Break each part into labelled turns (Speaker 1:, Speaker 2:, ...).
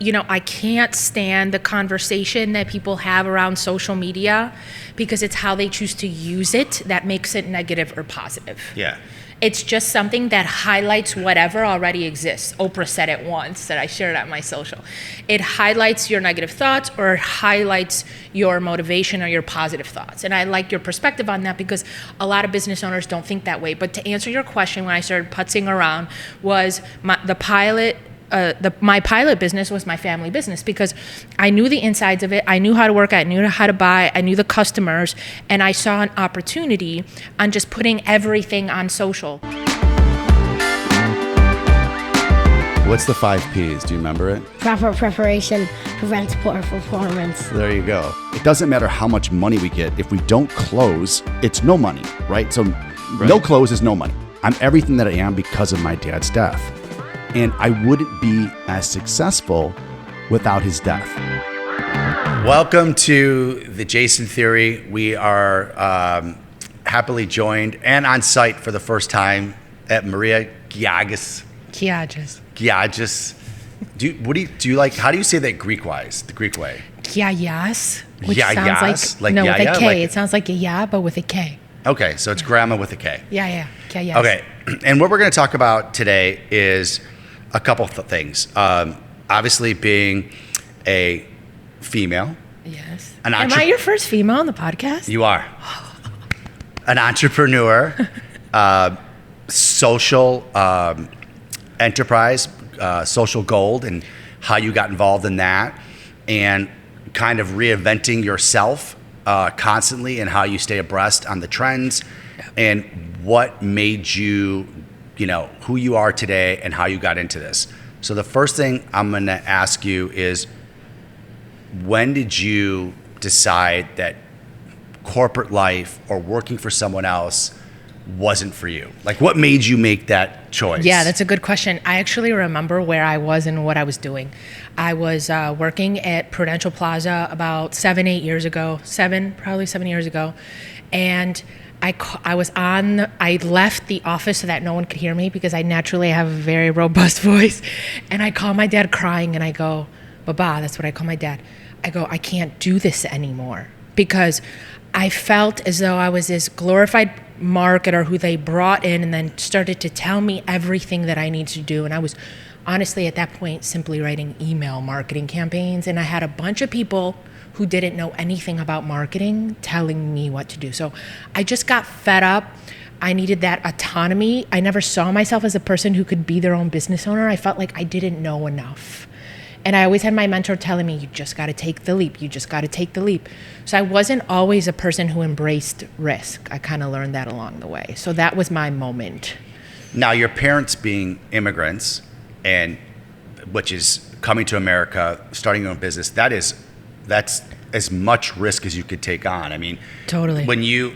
Speaker 1: I can't stand the conversation that people have around social media because it's how they choose to use it that makes it negative or positive.
Speaker 2: Yeah.
Speaker 1: It's just something that highlights whatever already exists. Oprah said it once that I shared on my social. It highlights your negative thoughts or it highlights your motivation or your positive thoughts. And I like your perspective on that because a lot of business owners don't think that way. But to answer your question, when I started putzing around, was my pilot business was my family business because I knew the insides of it. I knew how to work. I knew how to buy. I knew the customers. And I saw an opportunity on just putting everything on social.
Speaker 2: What's the 5 Ps? Do you remember it?
Speaker 3: Proper preparation prevents poor performance.
Speaker 2: There you go. It doesn't matter how much money we get. If we don't close, it's no money, right? So no close is no money. I'm everything that I am because of my dad's death. And I wouldn't be as successful without his death. Welcome to the Jason Theory. We are happily joined and on site for the first time at Maria Giagas. Do you like? How do you say that Greek-wise? The Greek way.
Speaker 1: Giagas, which
Speaker 2: sounds
Speaker 1: like no, with a K. It sounds like a yeah, but with a K.
Speaker 2: Okay, so it's grandma with a K.
Speaker 1: Yeah.
Speaker 2: Okay, and what we're going to talk about today is a couple of things. Obviously, being a female.
Speaker 1: Yes. Am I your first female on the podcast?
Speaker 2: You are. An entrepreneur, social enterprise, social gold, and how you got involved in that, and kind of reinventing yourself constantly, and how you stay abreast on the trends, and what made you, who you are today and how you got into this. So the first thing I'm going to ask you is, when did you decide that corporate life or working for someone else wasn't for you? Like, what made you make that choice?
Speaker 1: Yeah, that's a good question. I actually remember where I was and what I was doing. I was working at Prudential Plaza about 7 years ago, and I left the office so that no one could hear me because I naturally have a very robust voice. And I call my dad crying and I go, Baba, that's what I call my dad. I go, I can't do this anymore because I felt as though I was this glorified marketer who they brought in and then started to tell me everything that I need to do. And I was honestly at that point simply writing email marketing campaigns. And I had a bunch of people who didn't know anything about marketing telling me what to do. So I just got fed up. I needed that autonomy. I never saw myself as a person who could be their own business owner. I felt like I didn't know enough. And I always had my mentor telling me, you just got to take the leap. You just got to take the leap. So I wasn't always a person who embraced risk. I kind of learned that along the way. So that was my moment.
Speaker 2: Now, your parents being immigrants, and which is coming to America, starting your own business, that's as much risk as you could take on. I mean,
Speaker 1: totally.
Speaker 2: When you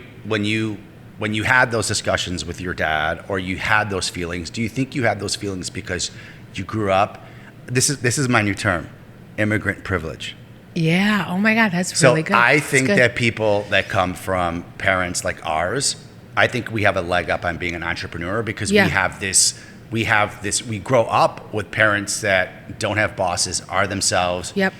Speaker 2: had those discussions with your dad, or you had those feelings, do you think you had those feelings because you grew up? This is my new term, immigrant privilege.
Speaker 1: Yeah. Oh my God, that's really good.
Speaker 2: So I think that people that come from parents like ours, I think we have a leg up on being an entrepreneur because we have this. We grow up with parents that don't have bosses, are themselves.
Speaker 1: Yep.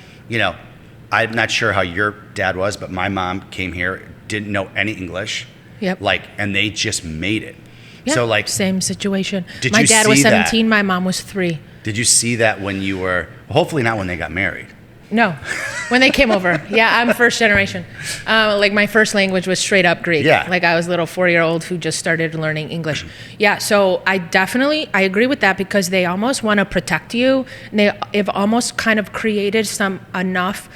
Speaker 2: I'm not sure how your dad was, but my mom came here, didn't know any English.
Speaker 1: Yep.
Speaker 2: And they just made it.
Speaker 1: Yep.
Speaker 2: So
Speaker 1: same situation.
Speaker 2: Did
Speaker 1: my
Speaker 2: you
Speaker 1: dad
Speaker 2: see
Speaker 1: was 17,
Speaker 2: that?
Speaker 1: my mom was 3.
Speaker 2: Did you see that when you were, hopefully not when they got married?
Speaker 1: No, when they came over. Yeah, I'm first generation. My first language was straight up Greek.
Speaker 2: Yeah.
Speaker 1: I was a little 4-year-old who just started learning English. Yeah, so I agree with that because they almost want to protect you. They've almost kind of created enough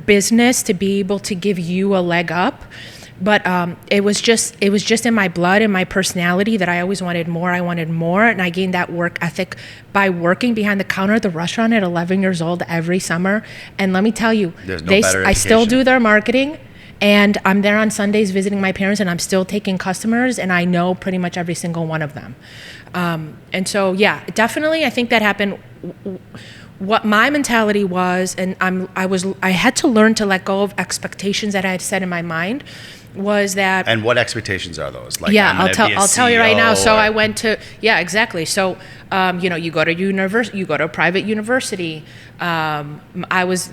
Speaker 1: business to be able to give you a leg up. But it was just in my blood and my personality that I always wanted more. I wanted more, and I gained that work ethic by working behind the counter at the restaurant at 11 years old every summer. And let me tell you, I still do their marketing, and I'm there on Sundays visiting my parents, and I'm still taking customers, and I know pretty much every single one of them. And so, yeah, definitely, I think that happened what my mentality was, and I had to learn to let go of expectations that I had set in my mind, was that.
Speaker 2: And what expectations are those? Like,
Speaker 1: Yeah,
Speaker 2: I'm gonna be a
Speaker 1: I'll tell you right now. So
Speaker 2: CEO,
Speaker 1: I went to, yeah, exactly. So, you go to you go to a private university. I was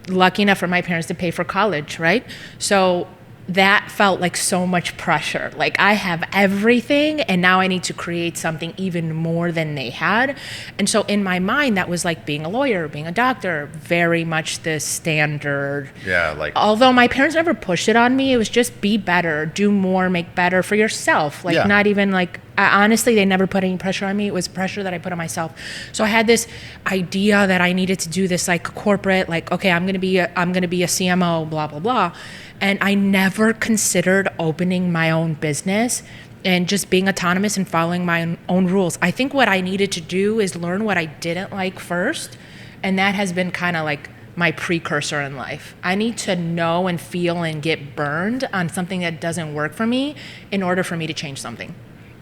Speaker 1: lucky enough for my parents to pay for college, right? So that felt like so much pressure. Like, I have everything and now I need to create something even more than they had. And so in my mind, that was like being a lawyer, being a doctor, very much the standard.
Speaker 2: Yeah, like.
Speaker 1: Although my parents never pushed it on me, it was just be better, do more, make better for yourself. Like,
Speaker 2: Yeah.
Speaker 1: not even like, honestly, they never put any pressure on me. It was pressure that I put on myself. So I had this idea that I needed to do this like corporate, like, okay, I'm gonna be a CMO, blah, blah, blah. And I never considered opening my own business and just being autonomous and following my own rules. I think what I needed to do is learn what I didn't like first. And that has been kind of like my precursor in life. I need to know and feel and get burned on something that doesn't work for me in order for me to change something.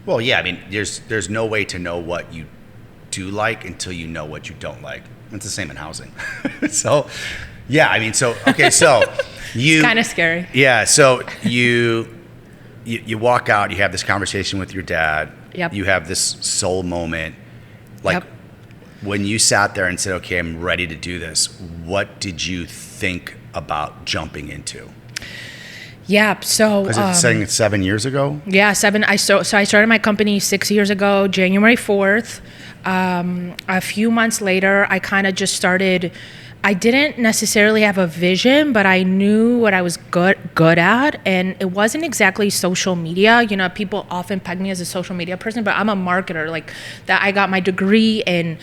Speaker 2: Well, yeah, I mean, there's no way to know what you do like until you know what you don't like. It's the same in housing. So, yeah, I mean, so you
Speaker 1: It's kind of scary.
Speaker 2: Yeah, so you walk out, you have this conversation with your dad.
Speaker 1: Yep.
Speaker 2: You have this soul moment. Like,
Speaker 1: Yep.
Speaker 2: when you sat there and said, "Okay, I'm ready to do this," what did you think about jumping into?
Speaker 1: Yeah. So.
Speaker 2: Because it's saying 7 years ago.
Speaker 1: Yeah, 7. I started my company 6 years ago, January 4th. A few months later, I kind of just started. I didn't necessarily have a vision, but I knew what I was good at, and it wasn't exactly social media. You know, people often peg me as a social media person, but I'm a marketer. Like that, I got my degree in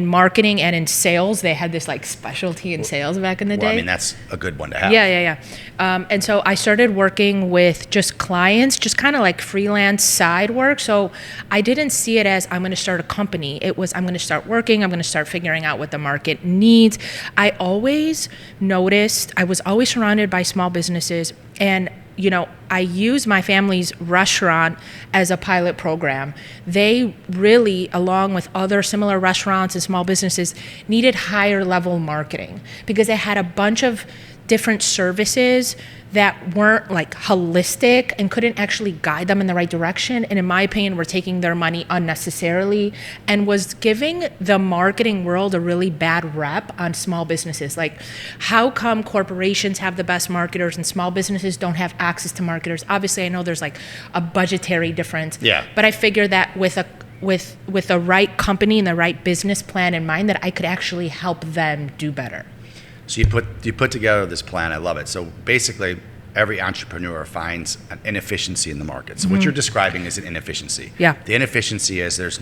Speaker 1: marketing and in sales. They had this like specialty in sales back in the day.
Speaker 2: Well, I mean, that's a good one to have.
Speaker 1: Yeah. And so I started working with just clients, just kind of like freelance side work. So I didn't see it as I'm going to start a company. It was I'm going to start working. I'm going to start figuring out what the market needs. I always noticed, I was always surrounded by small businesses, and I used my family's restaurant as a pilot program. They really, along with other similar restaurants and small businesses, needed higher level marketing because they had a bunch of different services that weren't like holistic and couldn't actually guide them in the right direction. And in my opinion, were taking their money unnecessarily and was giving the marketing world a really bad rep on small businesses. Like, how come corporations have the best marketers and small businesses don't have access to marketers? Obviously, I know there's like a budgetary difference.
Speaker 2: Yeah.
Speaker 1: But I figure that with the right company and the right business plan in mind, that I could actually help them do better.
Speaker 2: So you put together this plan. I love it. So basically, every entrepreneur finds an inefficiency in the market. So what you're describing is an inefficiency.
Speaker 1: Yeah.
Speaker 2: The inefficiency is there is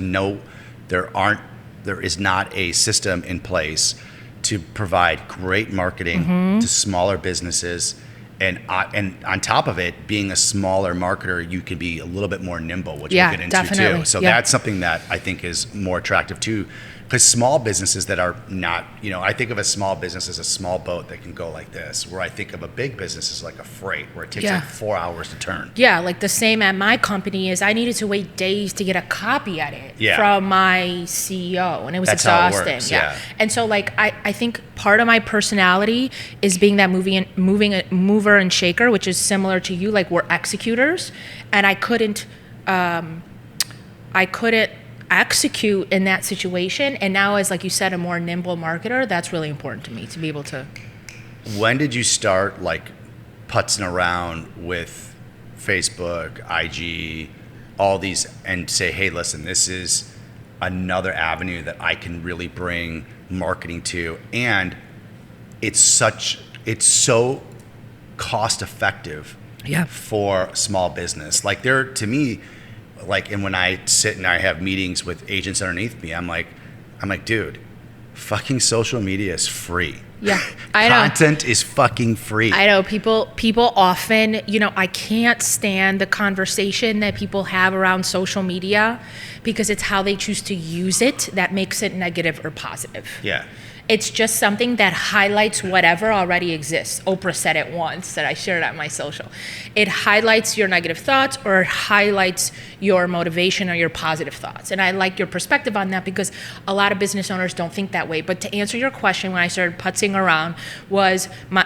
Speaker 2: not a system in place to provide great marketing to smaller businesses. And on top of it, being a smaller marketer, you can be a little bit more nimble, which we'll get into
Speaker 1: definitely.
Speaker 2: too. So
Speaker 1: Yeah.
Speaker 2: that's something that I think is more attractive too. Because small businesses that are not, I think of a small business as a small boat that can go like this, where I think of a big business as like a freight, where it takes
Speaker 1: Yeah.
Speaker 2: like 4 hours to turn.
Speaker 1: Yeah, like the same at my company is I needed to wait days to get a copy edit
Speaker 2: Yeah.
Speaker 1: from my CEO, and it was
Speaker 2: That's how it
Speaker 1: exhausting.
Speaker 2: works, yeah.
Speaker 1: And so like I think part of my personality is being that mover and shaker, which is similar to you. Like, we're executors, and I couldn't execute in that situation. And now, as like you said, a more nimble marketer, that's really important to me to be able to.
Speaker 2: When did you start like putzing around with Facebook, IG, all these, and say, hey, listen, this is another avenue that I can really bring marketing to, and it's so cost effective for small business. Like, to me, like, and when I sit and I have meetings with agents underneath me, I'm like, dude, fucking social media is free.
Speaker 1: Yeah, I know.
Speaker 2: Content is fucking free.
Speaker 1: I know people often, I can't stand the conversation that people have around social media because it's how they choose to use it that makes it negative or positive.
Speaker 2: Yeah.
Speaker 1: It's just something that highlights whatever already exists. Oprah said it once that I shared on my social. It highlights your negative thoughts or it highlights your motivation or your positive thoughts. And I like your perspective on that because a lot of business owners don't think that way. But to answer your question, when I started putzing around, was my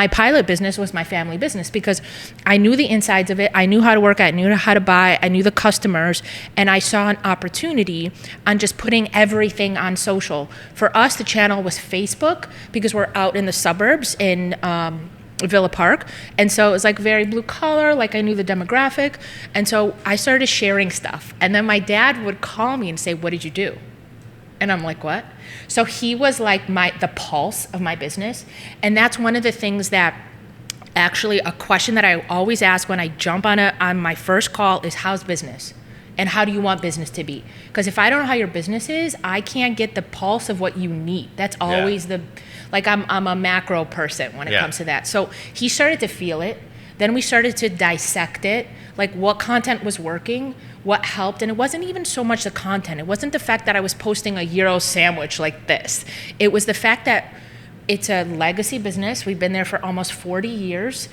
Speaker 1: pilot business was my family business because I knew the insides of it. I knew how to work. I knew how to buy. I knew the customers, and I saw an opportunity on just putting everything on social. For us, the channel was Facebook because we're out in the suburbs in Villa Park, and so it was like very blue collar. Like I knew the demographic, and so I started sharing stuff. And then my dad would call me and say, "What did you do?" And I'm like, what? So he was like the pulse of my business. And that's one of the things that actually a question that I always ask when I jump on my first call is how's business? And how do you want business to be? Because if I don't know how your business is, I can't get the pulse of what you need. That's always I'm a macro person when it comes to that. So he started to feel it. Then we started to dissect it, like what content was working, what helped. And it wasn't even so much the content. It wasn't the fact that I was posting a gyro sandwich like this. It was the fact that it's a legacy business. We've been there for almost 40 years.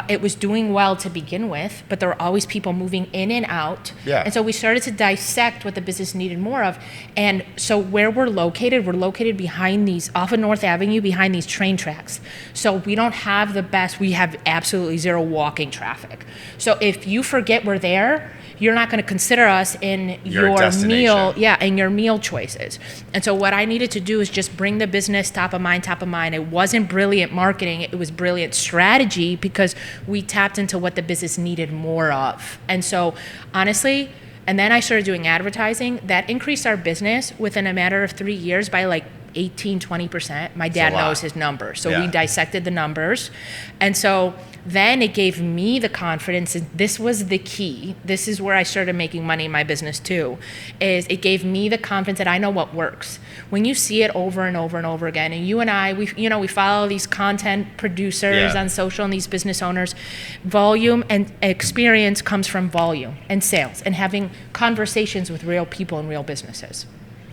Speaker 1: It was doing well to begin with, but there were always people moving in and out.
Speaker 2: Yeah.
Speaker 1: And so we started to dissect what the business needed more of. And so where we're located behind off of North Avenue, behind these train tracks. So we don't have we have absolutely zero walking traffic. So if you forget we're there, you're not going to consider us in your meal, in your meal choices. And so what I needed to do is just bring the business top of mind. It wasn't brilliant marketing, it was brilliant strategy because we tapped into what the business needed more of. And so honestly, and then I started doing advertising, that increased our business within a matter of 3 years by like 18-20%. My dad knows his numbers. So we dissected the numbers. And so then it gave me the confidence, and this was the key. This is where I started making money in my business too, is it gave me the confidence that I know what works. When you see it over and over and over again, and you and I, we follow these content producers on social and these business owners, volume and experience comes from volume and sales and having conversations with real people and real businesses.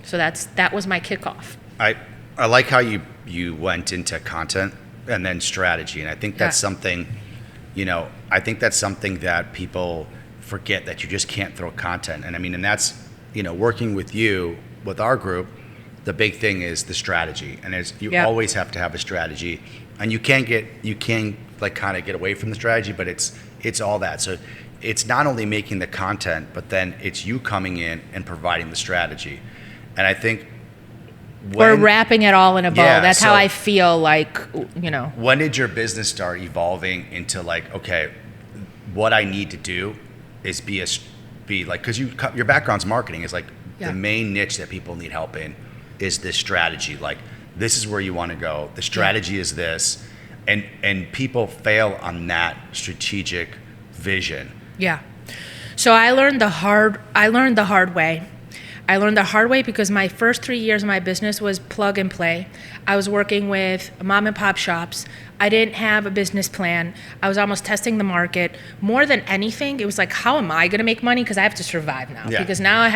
Speaker 1: So that was my kickoff.
Speaker 2: I like how you went into content and then strategy, and I think that's something, I think that's something that people forget, that you just can't throw content. And I mean, and that's, working with you, with our group, the big thing is the strategy, and you always have to have a strategy, and you can like kind of get away from the strategy, but it's all that. So it's not only making the content, but then it's you coming in and providing the strategy. And I think
Speaker 1: we're wrapping it all in a bow. That's how I feel like,
Speaker 2: When did your business start evolving into like, okay, what I need to do is be like, because your background's marketing, is like the main niche that people need help in is this strategy. Like, this is where you want to go. The strategy is this, and people fail on that strategic vision. Yeah.
Speaker 1: So I learned the hard way. I learned the hard way because my first 3 years of my business was plug and play. I was working with mom and pop shops. I didn't have a business plan. I was almost testing the market. More than anything, it was like, how am I going to make money? Because I have to survive now. Yeah. Because now I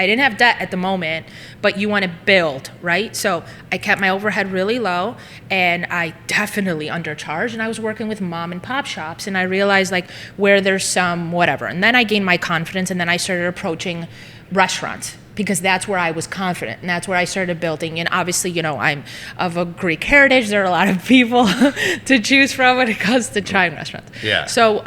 Speaker 1: didn't have debt at the moment, but you want to build, right? So I kept my overhead really low, and I definitely undercharged. And I was working with mom and pop shops, and I realized like where there's some whatever. And then I gained my confidence, and then I started approaching restaurants, because that's where I was confident, and that's where I started building. And obviously, I'm of a Greek heritage. There are a lot of people to choose from when it comes to trying restaurants.
Speaker 2: Yeah.
Speaker 1: So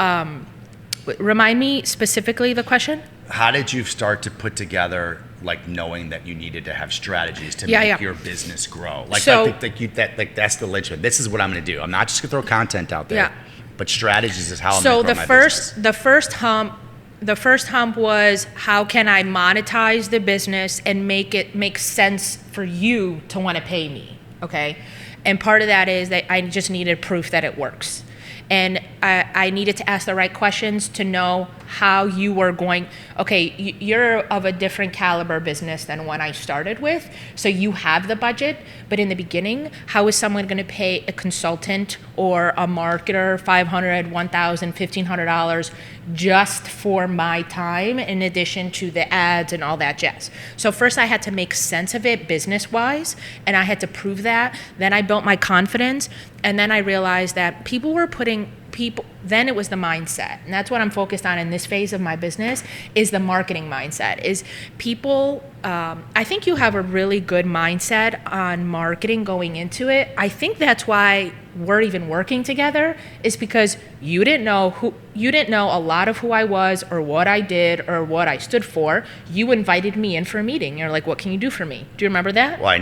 Speaker 1: remind me specifically the question.
Speaker 2: How did you start to put together, like, knowing that you needed to have strategies to make your business grow? Like, so, that's the linchpin. This is what I'm going to do. I'm not just going to throw content out there, but strategies is how I'm going to grow my business.
Speaker 1: So the first hump was, how can I monetize the business and make it make sense for you to want to pay me, okay? And part of that is that I just needed proof that it works. And that I needed to ask the right questions to know how you were going. Okay, you're of a different caliber business than when I started with, so you have the budget. But in the beginning, how is someone going to pay a consultant or a marketer $500, $1,000, $1,500 just for my time, in addition to the ads and all that jazz? So first, I had to make sense of it business-wise, and I had to prove that. Then I built my confidence, and then I realized that people were putting then it was the mindset, and that's what I'm focused on in this phase of my business, is the marketing mindset. Is people, I think you have a really good mindset on marketing going into it. I think that's why we're even working together, is because you didn't know a lot of who I was or what I did or what I stood for. You invited me in for a meeting. You're like, what can you do for me? Do you remember that?
Speaker 2: Well, I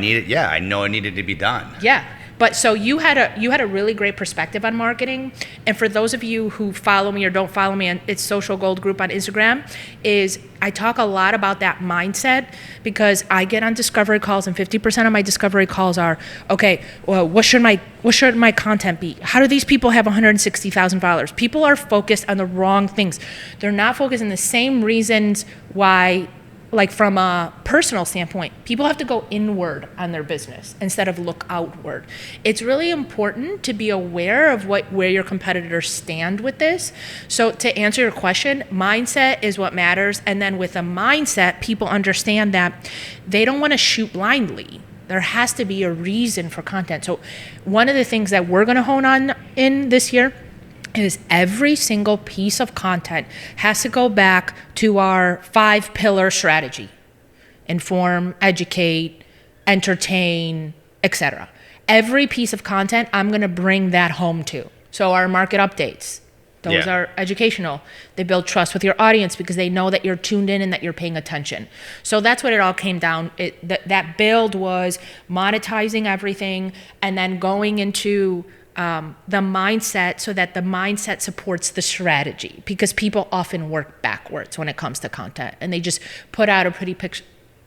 Speaker 2: know it needed to be done.
Speaker 1: Yeah. But so you had a really great perspective on marketing. And for those of you who follow me or don't follow me on It's Social Gold Group on Instagram, is I talk a lot about that mindset, because I get on discovery calls, and 50% of my discovery calls are, okay, well, what should my content be? How do these people have $160,000? People are focused on the wrong things. They're not focused on the same reasons why. Like from a personal standpoint, people have to go inward on their business instead of look outward. It's really important to be aware of where your competitors stand with this. So to answer your question, mindset is what matters. And then with a mindset, people understand that they don't want to shoot blindly. There has to be a reason for content. So one of the things that we're going to hone on in this year is every single piece of content has to go back to our 5-pillar strategy: inform, educate, entertain, etc. Every piece of content, I'm going to bring that home to. So our market updates, those are educational. They build trust with your audience because they know that you're tuned in and that you're paying attention. So that's what it all came down. That build was monetizing everything and then going into the mindset, so that the mindset supports the strategy, because people often work backwards when it comes to content, and they just put out a pretty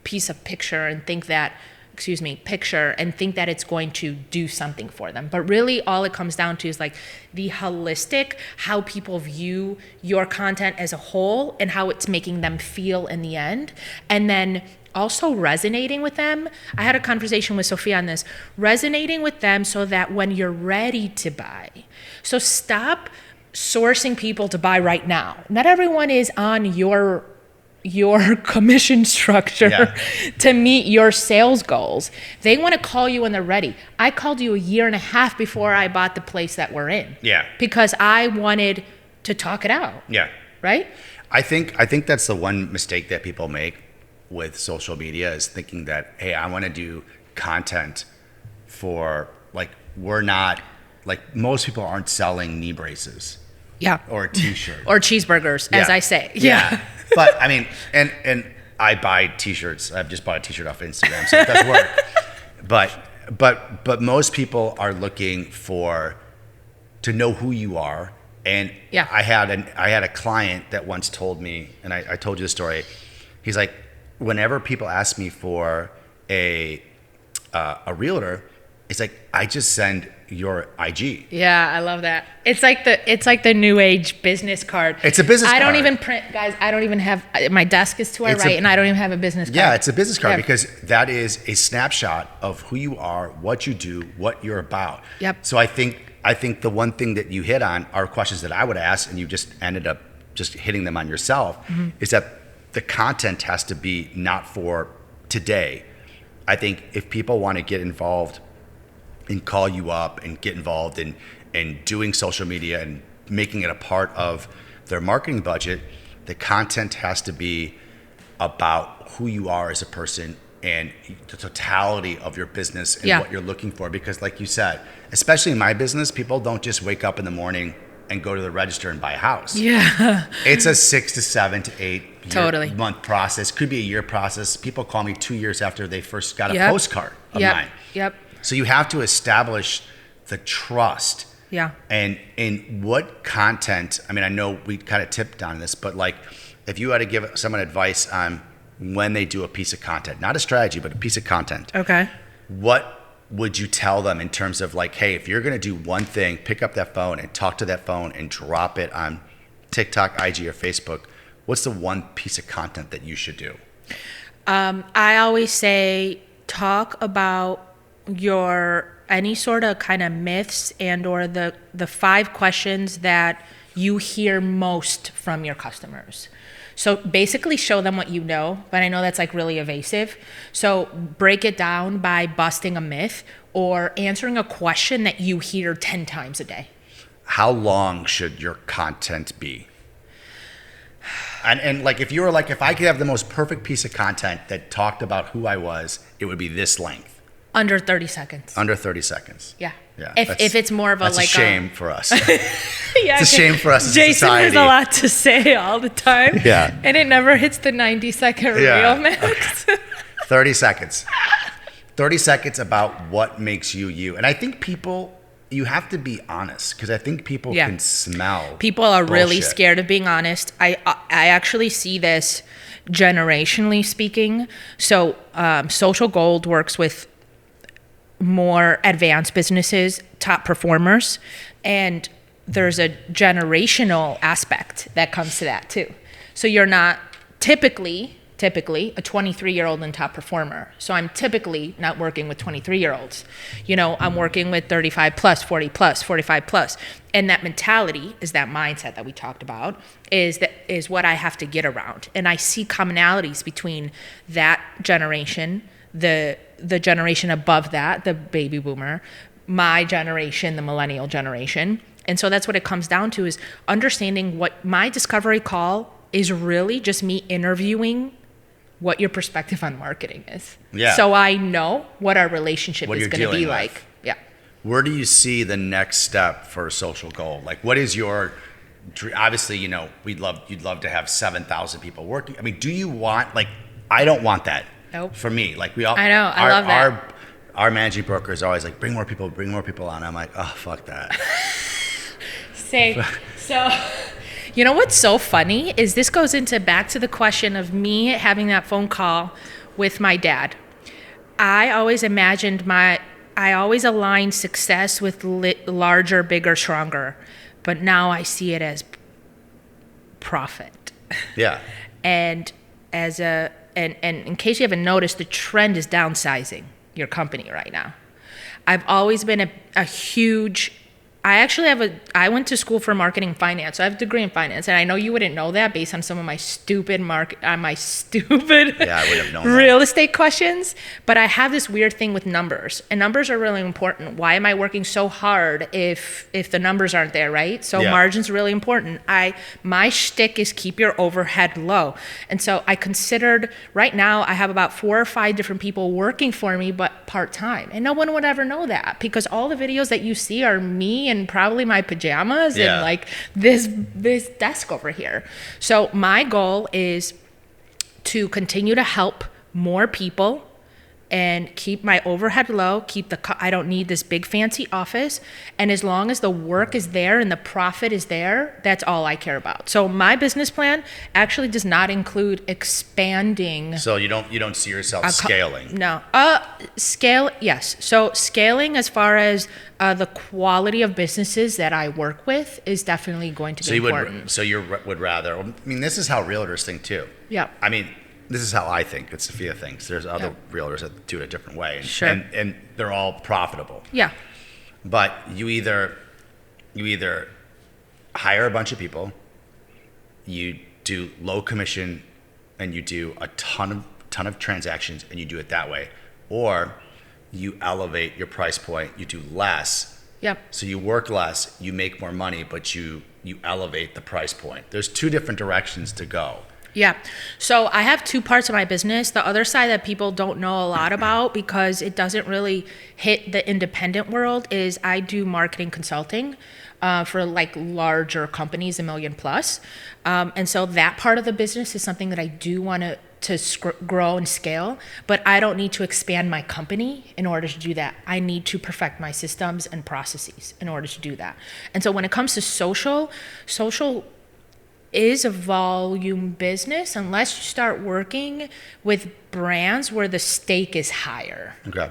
Speaker 1: piece of picture and think that it's going to do something for them. But really all it comes down to is like the holistic, how people view your content as a whole and how it's making them feel in the end. And then also resonating with them. I had a conversation with Sophia on this. Resonating with them so that when you're ready to buy. So stop sourcing people to buy right now. Not everyone is on your commission structure to meet your sales goals. They want to call you when they're ready. I called you a year and a half before I bought the place that we're in.
Speaker 2: Yeah.
Speaker 1: Because I wanted to talk it out.
Speaker 2: Yeah.
Speaker 1: Right?
Speaker 2: I think that's the one mistake that people make with social media, is thinking that, hey, I want to do content for, like, we're not, like, most people aren't selling knee braces.
Speaker 1: Yeah.
Speaker 2: Or a t-shirt.
Speaker 1: Or cheeseburgers, as I say.
Speaker 2: Yeah. But I mean, and I buy t-shirts. I've just bought a t-shirt off Instagram, so it does work. But most people are looking to know who you are. And I had a client that once told me, and I told you the story. He's like, whenever people ask me for a realtor, it's like, I just send your IG.
Speaker 1: Yeah, I love that. It's like the new age business card.
Speaker 2: It's a business card.
Speaker 1: I don't even print, guys. I don't even have, my desk is to our right, and I don't even have a business card.
Speaker 2: Yeah, it's a business card because that is a snapshot of who you are, what you do, what you're about.
Speaker 1: Yep.
Speaker 2: So I think the one thing that you hit on are questions that I would ask, and you just ended up just hitting them on yourself, is that the content has to be not for today. I think if people want to get involved and call you up and get involved in doing social media and making it a part of their marketing budget, the content has to be about who you are as a person and the totality of your business and what you're looking for. Because like you said, especially in my business, people don't just wake up in the morning and go to the register and buy a house.
Speaker 1: Yeah.
Speaker 2: It's a 6 to 7 to 8 month process. Could be a year process. People call me 2 years after they first got a postcard of mine.
Speaker 1: Yep.
Speaker 2: So you have to establish the trust.
Speaker 1: Yeah.
Speaker 2: And in what content, I mean, I know we kind of tipped on this, but like if you had to give someone advice on when they do a piece of content, not a strategy, but a piece of content.
Speaker 1: Okay.
Speaker 2: What would you tell them in terms of like, hey, if you're going to do one thing, pick up that phone and talk to that phone and drop it on TikTok, IG, or Facebook, what's the one piece of content that you should do?
Speaker 1: I always say talk about your any sort of kind of myths and or the 5 questions that you hear most from your customers. So basically show them what you know, but I know that's like really evasive. So break it down by busting a myth or answering a question that you hear 10 times a day.
Speaker 2: How long should your content be? And like if you were like, if I could have the most perfect piece of content that talked about who I was, it would be this length.
Speaker 1: Under 30 seconds.
Speaker 2: Under 30 seconds.
Speaker 1: Yeah.
Speaker 2: Yeah.
Speaker 1: If it's more of a
Speaker 2: that's
Speaker 1: like
Speaker 2: a shame for us.
Speaker 1: Yeah,
Speaker 2: It's a shame for us as a
Speaker 1: Jason
Speaker 2: society.
Speaker 1: has a lot to say all the time.
Speaker 2: Yeah.
Speaker 1: And it never hits the 90-second
Speaker 2: Yeah.
Speaker 1: reel max.
Speaker 2: 30 seconds. 30 seconds about what makes you you. And I think people, you have to be honest because I think people
Speaker 1: Yeah.
Speaker 2: can smell.
Speaker 1: People are really
Speaker 2: bullshit.
Speaker 1: scared of being honest. I actually see this generationally speaking. So Social Gold works with more advanced businesses, top performers, and there's a generational aspect that comes to that too. So you're not typically a 23-year-old and top performer. So I'm typically not working with 23-year-olds. You know, I'm working with 35 plus, 40 plus, 45 plus. And that mentality is that mindset that we talked about is what I have to get around. And I see commonalities between that generation, the generation above that, the baby boomer, my generation, the millennial generation. And so that's what it comes down to is understanding what my discovery call is really just me interviewing what your perspective on marketing is.
Speaker 2: Yeah.
Speaker 1: So I know what our relationship
Speaker 2: What
Speaker 1: is
Speaker 2: you're
Speaker 1: going to be
Speaker 2: dealing
Speaker 1: like.
Speaker 2: with.
Speaker 1: Yeah.
Speaker 2: Where do you see the next step for Social Gold? Like, what is your obviously, you know, you'd love to have 7,000 people working. I mean, do you want, like, I don't want that.
Speaker 1: Nope.
Speaker 2: For me, like we all,
Speaker 1: I know, I love that.
Speaker 2: Our managing broker is always like, bring more people on. I'm like, oh, fuck that.
Speaker 1: So, you know what's so funny is this goes into back to the question of me having that phone call with my dad. I always aligned success with larger, bigger, stronger, but now I see it as profit.
Speaker 2: Yeah.
Speaker 1: And and in case you haven't noticed, the trend is downsizing your company right now. I've always been a huge, I went to school for marketing and finance. So I have a degree in finance. And I know you wouldn't know that based on some of my stupid
Speaker 2: Yeah, I would have known
Speaker 1: real estate questions. But I have this weird thing with numbers. And numbers are really important. Why am I working so hard if the numbers aren't there, right? So
Speaker 2: Yeah.
Speaker 1: margin's really important. My shtick is keep your overhead low. And so I considered, right now I have about 4 or 5 different people working for me, but part-time. And no one would ever know that because all the videos that you see are me and probably my pajamas
Speaker 2: Yeah.
Speaker 1: and like this desk over here. So my goal is to continue to help more people and keep my overhead low, I don't need this big fancy office. And as long as the work is there and the profit is there, that's all I care about. So my business plan actually does not include expanding.
Speaker 2: So you don't see yourself scaling.
Speaker 1: No. Scale, yes. So scaling as far as the quality of businesses that I work with is definitely going to be important.
Speaker 2: Would rather, I mean, this is how realtors think too.
Speaker 1: Yeah.
Speaker 2: I mean, this is how I think. It's Sophia thinks. There's other realtors that do it a different way. And,
Speaker 1: Sure.
Speaker 2: And they're all profitable.
Speaker 1: Yeah.
Speaker 2: But you either hire a bunch of people, you do low commission, and you do a ton of transactions, and you do it that way, or you elevate your price point. You do less.
Speaker 1: Yep.
Speaker 2: So you work less, you make more money, but you elevate the price point. There's 2 different directions to go.
Speaker 1: Yeah. So I have 2 parts of my business. The other side that people don't know a lot about because it doesn't really hit the independent world is I do marketing consulting for like larger companies, $1 million plus. And so that part of the business is something that I do want to grow and scale, but I don't need to expand my company in order to do that. I need to perfect my systems and processes in order to do that. And so when it comes to social is a volume business unless you start working with brands where the stake is higher.
Speaker 2: Okay.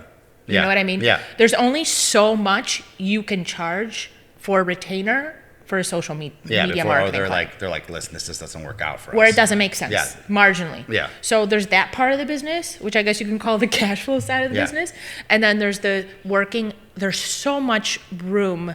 Speaker 1: You
Speaker 2: Yeah.
Speaker 1: know what I mean?
Speaker 2: Yeah.
Speaker 1: There's only so much you can charge for a retainer for a social media
Speaker 2: Before
Speaker 1: marketing
Speaker 2: they're
Speaker 1: plan,
Speaker 2: like, listen, this just doesn't work out for us.
Speaker 1: where it doesn't make sense
Speaker 2: Yeah.
Speaker 1: marginally.
Speaker 2: Yeah.
Speaker 1: So there's that part of the business, which I guess you can call the cash flow side of the
Speaker 2: Yeah.
Speaker 1: business, and then there's the working. There's so much room.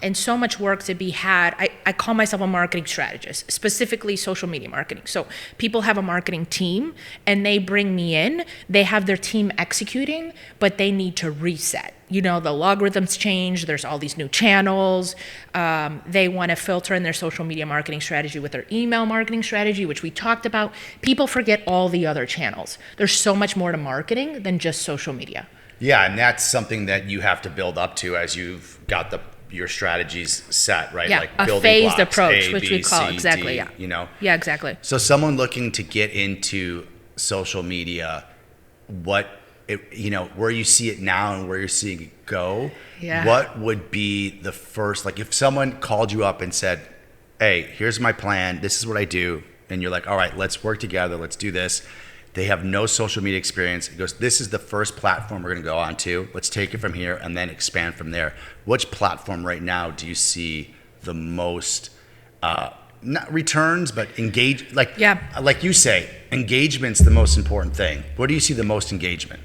Speaker 1: And so much work to be had. I call myself a marketing strategist, specifically social media marketing. So people have a marketing team and they bring me in. They have their team executing, but they need to reset. You know, the logarithms change. There's all these new channels. They want to filter in their social media marketing strategy with their email marketing strategy, which we talked about. People forget all the other channels. There's so much more to marketing than just social media.
Speaker 2: Yeah, and that's something that you have to build up to as you've got your strategies set, right?
Speaker 1: Yeah,
Speaker 2: Like
Speaker 1: a
Speaker 2: building
Speaker 1: phased
Speaker 2: blocks,
Speaker 1: approach,
Speaker 2: A,
Speaker 1: which
Speaker 2: B,
Speaker 1: we call
Speaker 2: C,
Speaker 1: exactly,
Speaker 2: D,
Speaker 1: yeah.
Speaker 2: You know?
Speaker 1: Yeah, exactly.
Speaker 2: So someone looking to get into social media, where you see it now and where you're seeing it go,
Speaker 1: Yeah.
Speaker 2: what would be the first, like if someone called you up and said, hey, here's my plan, this is what I do, and you're like, all right, let's work together, let's do this. They have no social media experience. It goes, this is the first platform we're going to go on to. Let's take it from here and then expand from there. Which platform right now do you see the most, not returns, but engage? Like you say, engagement's the most important thing. Where do you see the most engagement?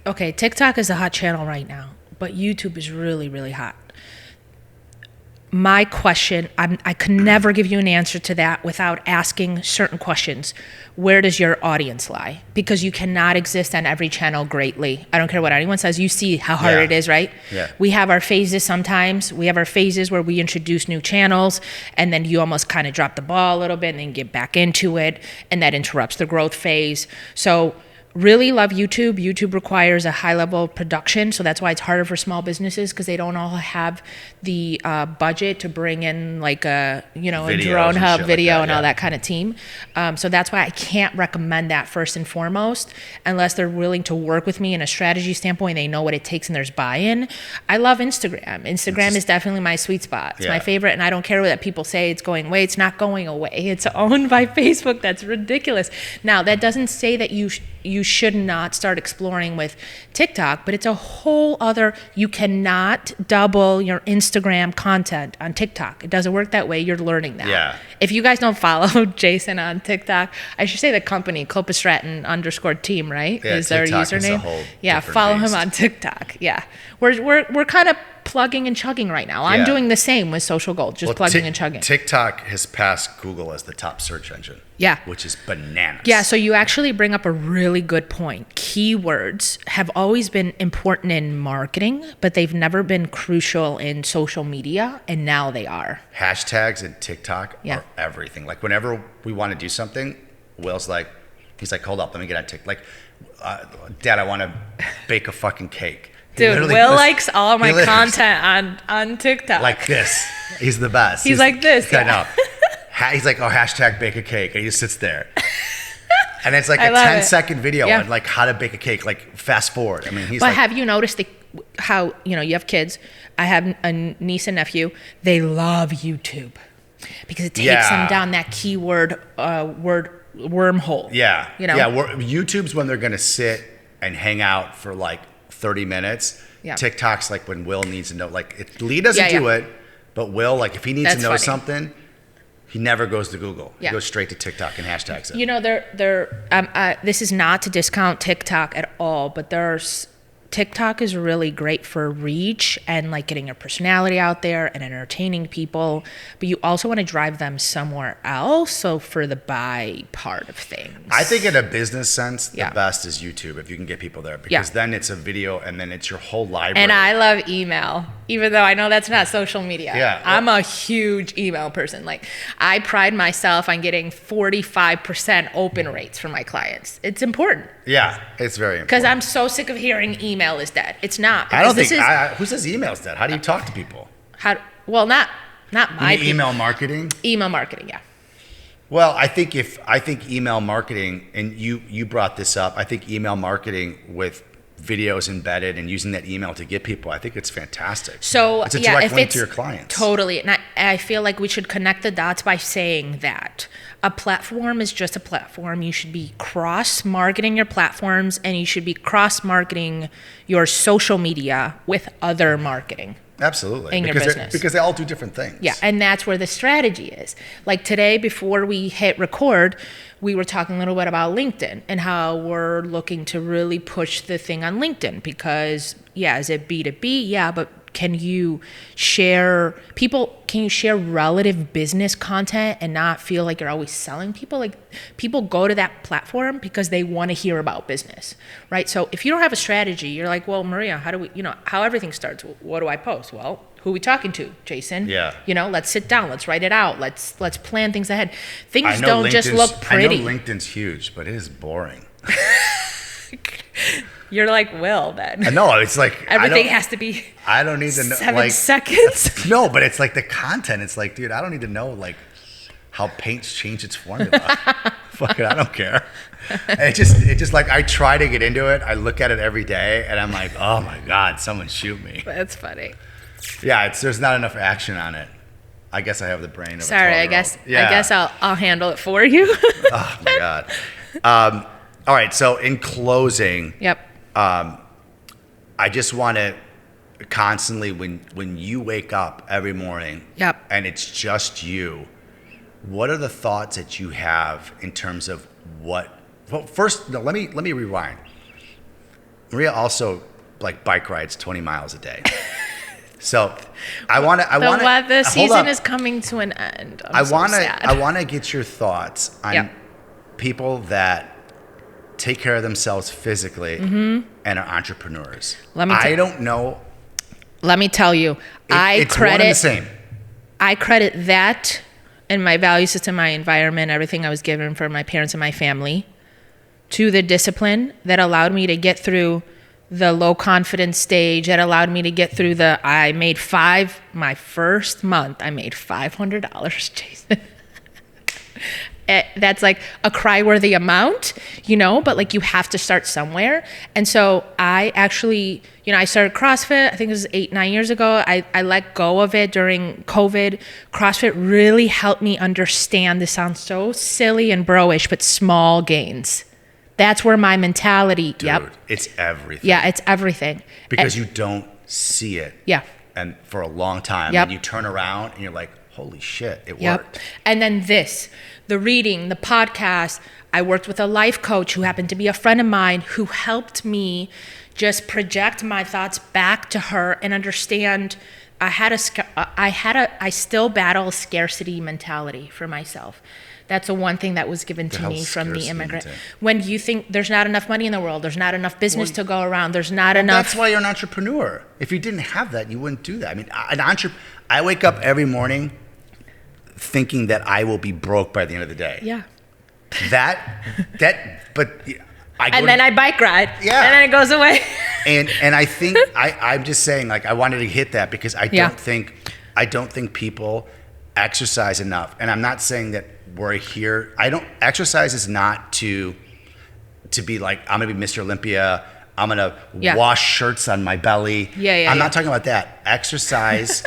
Speaker 1: Okay, TikTok is a hot channel right now, but YouTube is really, really hot. My question, I can never give you an answer to that without asking certain questions. Where does your audience lie? Because you cannot exist on every channel greatly. I don't care what anyone says. You see how hard it is, right?
Speaker 2: Yeah.
Speaker 1: We have our phases sometimes. We have our phases where we introduce new channels, and then you almost kind of drop the ball a little bit and then get back into it, and that interrupts the growth phase. So really love YouTube. YouTube requires a high level of production, so that's why it's harder for small businesses because they don't all have the budget to bring in like a
Speaker 2: Videos
Speaker 1: drone
Speaker 2: and
Speaker 1: hub
Speaker 2: shit
Speaker 1: video
Speaker 2: like that,
Speaker 1: and all
Speaker 2: yeah.
Speaker 1: that kind of team. So that's why I can't recommend that first and foremost unless they're willing to work with me in a strategy standpoint. They know what it takes and there's buy-in. I love Instagram. Instagram is definitely my sweet spot. It's my favorite, and I don't care what people say it's going away. It's not going away. It's owned by Facebook. That's ridiculous. Now, that doesn't say that you should not start exploring with TikTok, but it's a whole other, you cannot double your Instagram content on TikTok. It doesn't work that way. You're learning that.
Speaker 2: Yeah.
Speaker 1: If you guys don't follow Jason on TikTok, I should say the company, _Stratton_team, right?
Speaker 2: Yeah,
Speaker 1: is their
Speaker 2: TikTok is a
Speaker 1: username.
Speaker 2: whole
Speaker 1: Yeah,
Speaker 2: different
Speaker 1: follow
Speaker 2: beast.
Speaker 1: him on TikTok. Yeah. We're kind of plugging and chugging right now. I'm
Speaker 2: Yeah.
Speaker 1: doing the same with Social Gold, just plugging and chugging.
Speaker 2: TikTok has passed Google as the top search engine.
Speaker 1: Yeah.
Speaker 2: Which is bananas.
Speaker 1: Yeah, so you actually bring up a really good point. Keywords have always been important in marketing, but they've never been crucial in social media, and now they are.
Speaker 2: Hashtags and TikTok
Speaker 1: Yeah.
Speaker 2: are everything. Like whenever we want to do something, Will's like, hold up, let me get on TikTok. Like, Dad, I want to bake a fucking cake. He
Speaker 1: Dude,
Speaker 2: literally
Speaker 1: Will
Speaker 2: goes-
Speaker 1: likes all my
Speaker 2: he literally-
Speaker 1: content on TikTok.
Speaker 2: Like this. He's the best.
Speaker 1: He's like this,
Speaker 2: I
Speaker 1: yeah.
Speaker 2: know. He's like, hashtag bake a cake. And he just sits there. And it's like
Speaker 1: I
Speaker 2: a
Speaker 1: love
Speaker 2: 10-second video
Speaker 1: Yeah.
Speaker 2: on like how to bake a cake. Like fast forward. I mean, he's
Speaker 1: But
Speaker 2: like,
Speaker 1: have you noticed how, you have kids? I have a niece and nephew. They love YouTube because it takes
Speaker 2: Yeah.
Speaker 1: them down that keyword word wormhole.
Speaker 2: yeah.
Speaker 1: You know?
Speaker 2: Yeah. YouTube's when they're going to sit and hang out for like 30 minutes.
Speaker 1: Yeah.
Speaker 2: TikTok's like when Will needs to know. Like Lee doesn't
Speaker 1: Yeah,
Speaker 2: do
Speaker 1: yeah.
Speaker 2: it, but Will, like if he needs
Speaker 1: That's
Speaker 2: to know
Speaker 1: funny.
Speaker 2: something, he never goes to Google.
Speaker 1: Yeah.
Speaker 2: He goes straight to TikTok and hashtags it.
Speaker 1: This is not to discount TikTok at all, but TikTok is really great for reach and like getting your personality out there and entertaining people, but you also want to drive them somewhere else. So for the buy part of things,
Speaker 2: I think in a business sense, the
Speaker 1: Yeah.
Speaker 2: best is YouTube if you can get people there because then it's a video and then it's your whole library.
Speaker 1: and I love email, even though I know that's not social media.
Speaker 2: Yeah.
Speaker 1: I'm a huge email person. Like I pride myself on getting 45% open rates for my clients. It's important
Speaker 2: Yeah, it's very important.
Speaker 1: because I'm so sick of hearing email is dead. It's not.
Speaker 2: I don't
Speaker 1: because
Speaker 2: think,
Speaker 1: this is
Speaker 2: who says email's dead? How do you talk to people?
Speaker 1: not my
Speaker 2: You mean email marketing?
Speaker 1: email marketing. Yeah.
Speaker 2: Well, I think email marketing, and you brought this up, I think email marketing with videos embedded and using that email to get people, I think it's fantastic.
Speaker 1: So
Speaker 2: it's a
Speaker 1: yeah,
Speaker 2: direct
Speaker 1: if
Speaker 2: link
Speaker 1: it's
Speaker 2: to your clients.
Speaker 1: Totally, and I feel like we should connect the dots by saying that a platform is just a platform. You should be cross-marketing your platforms, and you should be cross-marketing your social media with other marketing.
Speaker 2: Absolutely.
Speaker 1: In your
Speaker 2: because
Speaker 1: business.
Speaker 2: because they all do different things.
Speaker 1: Yeah, and that's where the strategy is. Like today, before we hit record, we were talking a little bit about LinkedIn and how we're looking to really push the thing on LinkedIn because, yeah, is it B2B? Yeah, but can you share relative business content and not feel like you're always selling people? Like people go to that platform because they want to hear about business, right? So if you don't have a strategy, you're like, well, Maria, how everything starts? What do I post? Well, who are we talking to, Jason?
Speaker 2: Yeah.
Speaker 1: Let's sit down, let's write it out, let's plan things ahead.
Speaker 2: I
Speaker 1: Things
Speaker 2: know
Speaker 1: don't just look pretty.
Speaker 2: I know LinkedIn's huge, but it is boring.
Speaker 1: You're like Will then.
Speaker 2: I know, it's like
Speaker 1: Everything has to be
Speaker 2: I don't need to know
Speaker 1: 7 seconds.
Speaker 2: No, but it's like the content. It's like, dude, I don't need to know like how paint's changed its formula. Fuck it, I don't care. And it just like I try to get into it. I look at it every day, and I'm like, oh my god, someone shoot me.
Speaker 1: That's funny.
Speaker 2: Yeah, there's not enough action on it. I guess I have the brain of
Speaker 1: Sorry,
Speaker 2: a
Speaker 1: I
Speaker 2: 12-year-old.
Speaker 1: guess I'll handle it for you.
Speaker 2: Oh my god. All right, so in closing,
Speaker 1: Yep.
Speaker 2: I just want to constantly, when you wake up every morning,
Speaker 1: Yep.
Speaker 2: and it's just you, what are the thoughts that you have in terms of what? Well, first, no, let me rewind. Maria also like bike rides 20 miles a day. So I want to.
Speaker 1: The season is coming to an end. I
Speaker 2: want to get your thoughts on
Speaker 1: Yep.
Speaker 2: people that take care of themselves physically and are entrepreneurs. I don't know.
Speaker 1: Let me tell you,
Speaker 2: It's one and the same.
Speaker 1: I credit that and my value system, my environment, everything I was given from my parents and my family to the discipline that allowed me to get through the low confidence stage, that allowed me to get through my first month, I made $500, Jason. That's like a cry-worthy amount, but like you have to start somewhere. And so I actually, I started CrossFit, I think it was 8-9 years ago. I let go of it during COVID. CrossFit really helped me understand, this sounds so silly and bro-ish, but small gains. That's where my mentality,
Speaker 2: Dude,
Speaker 1: yep.
Speaker 2: it's everything.
Speaker 1: Yeah, it's everything.
Speaker 2: Because you don't see it.
Speaker 1: Yeah.
Speaker 2: And for a long time,
Speaker 1: Yep.
Speaker 2: and you turn around and you're like, holy shit, it
Speaker 1: Yep.
Speaker 2: worked.
Speaker 1: And then the reading, the podcast, I worked with a life coach who happened to be a friend of mine who helped me just project my thoughts back to her and understand I still battle a scarcity mentality for myself. That's the one thing that was given to me from the immigrant. When you think there's not enough money in the world, there's not enough business to go around, there's not enough.
Speaker 2: That's why you're an entrepreneur. If you didn't have that, you wouldn't do that. I mean, I wake up every morning thinking that I will be broke by the end of the day.
Speaker 1: Yeah.
Speaker 2: But
Speaker 1: I bike ride.
Speaker 2: Yeah.
Speaker 1: And then it goes away.
Speaker 2: And I think I'm just saying, like, I wanted to hit that because I don't think people exercise enough. And I'm not saying that we're here. Exercise is not to be like, I'm gonna be Mr. Olympia. I'm gonna wash shirts on my belly. I'm not talking about that. Exercise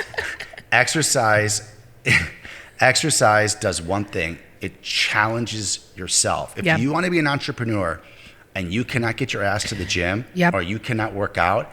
Speaker 2: does one thing. It challenges yourself. If you want to be an entrepreneur and you cannot get your ass to the gym or you cannot work out,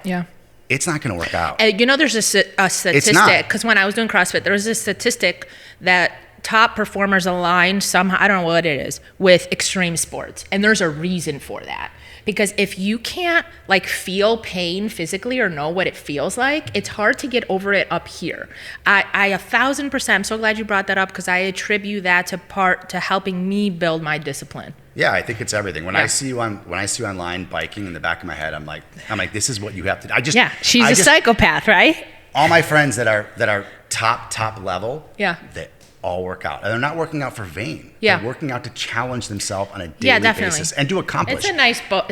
Speaker 2: it's not going to work out.
Speaker 1: There's a statistic, because when I was doing CrossFit, there was a statistic that top performers align somehow, I don't know what it is, with extreme sports. And there's a reason for that. Because if you can't like feel pain physically or know what it feels like, it's hard to get over it up here. I 1,000%, I'm so glad you brought that up because I attribute that to helping me build my discipline.
Speaker 2: Yeah, I think it's everything. When I see you online biking, in the back of my head, I'm like, this is what you have to do.
Speaker 1: She's a psychopath, right?
Speaker 2: All my friends that are top level,
Speaker 1: they
Speaker 2: all work out. And they're not working out for vain.
Speaker 1: Yeah.
Speaker 2: They're working out to challenge themselves on a daily basis and to accomplish.
Speaker 1: It's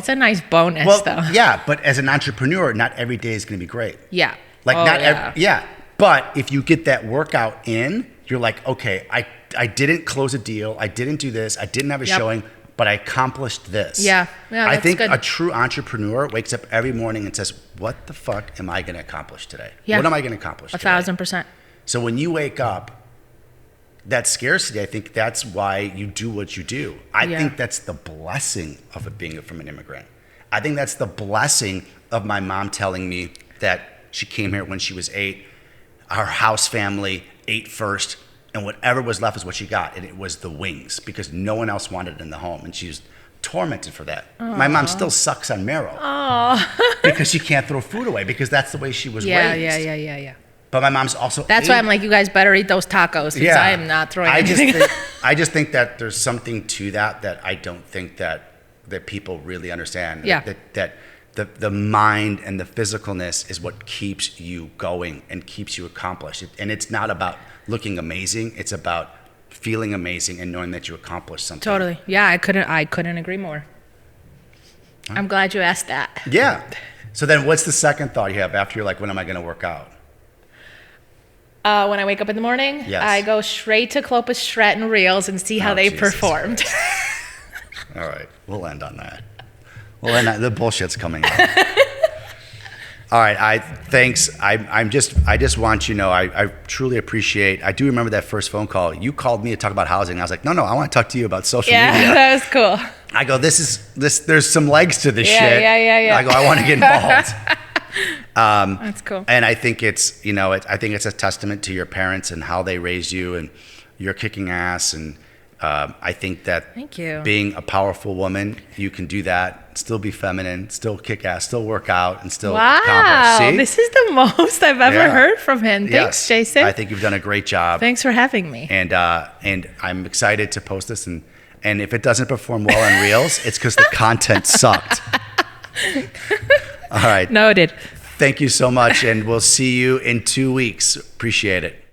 Speaker 1: a nice bonus though.
Speaker 2: Yeah, but as an entrepreneur, not every day is going to be great.
Speaker 1: Yeah.
Speaker 2: But if you get that workout in, you're like, okay, I didn't close a deal. I didn't do this. I didn't have a showing, but I accomplished this.
Speaker 1: Yeah,
Speaker 2: I
Speaker 1: that's
Speaker 2: think
Speaker 1: good.
Speaker 2: a true entrepreneur wakes up every morning and says, what the fuck am I going to accomplish today?
Speaker 1: Yeah.
Speaker 2: What am I going to accomplish today?
Speaker 1: 1,000%.
Speaker 2: So when you wake up, that scarcity, I think that's why you do what you do. I think that's the blessing of it being from an immigrant. I think that's the blessing of my mom telling me that she came here when she was 8. Our house family ate first, and whatever was left is what she got. And it was the wings because no one else wanted it in the home. And she was tormented for that.
Speaker 1: Aww.
Speaker 2: My mom still sucks on marrow because she can't throw food away because that's the way she was raised.
Speaker 1: Yeah.
Speaker 2: But my mom's also
Speaker 1: That's why I'm like, you guys better eat those tacos because I am not throwing anything.
Speaker 2: I just think that there's something to that I don't think that people really understand.
Speaker 1: Yeah.
Speaker 2: That the mind and the physicalness is what keeps you going and keeps you accomplished. And it's not about looking amazing. It's about feeling amazing and knowing that you accomplished something.
Speaker 1: Totally. Yeah, I couldn't agree more. I'm glad you asked that.
Speaker 2: Yeah. So then what's the second thought you have after you're like, when am I going to work out?
Speaker 1: When I wake up in the morning,
Speaker 2: Yes.
Speaker 1: I go straight to Clopas Stratton Reels and see how they
Speaker 2: Jesus
Speaker 1: performed.
Speaker 2: All right. We'll end on that. The bullshit's coming out. All right. Thanks. I just want you to know, I truly appreciate. I do remember that first phone call. You called me to talk about housing. I was like, no, I want to talk to you about social
Speaker 1: Yeah,
Speaker 2: media.
Speaker 1: that was cool.
Speaker 2: I go, there's some legs to this
Speaker 1: Yeah,
Speaker 2: shit.
Speaker 1: yeah.
Speaker 2: I go, I want to get involved.
Speaker 1: That's cool.
Speaker 2: And I think it's, I think it's a testament to your parents and how they raised you, and you're kicking ass. And I think that
Speaker 1: Thank you.
Speaker 2: being a powerful woman, you can do that, still be feminine, still kick ass, still work out, and still
Speaker 1: Wow,
Speaker 2: accomplish. See?
Speaker 1: this is the most I've ever
Speaker 2: Yeah.
Speaker 1: heard from him. Thanks,
Speaker 2: Yes.
Speaker 1: Jason.
Speaker 2: I think you've done a great job.
Speaker 1: Thanks for having me.
Speaker 2: And I'm excited to post this. And if it doesn't perform well on Reels, it's because the content sucked. All right.
Speaker 1: Noted.
Speaker 2: Thank you so much, and we'll see you in 2 weeks. Appreciate it.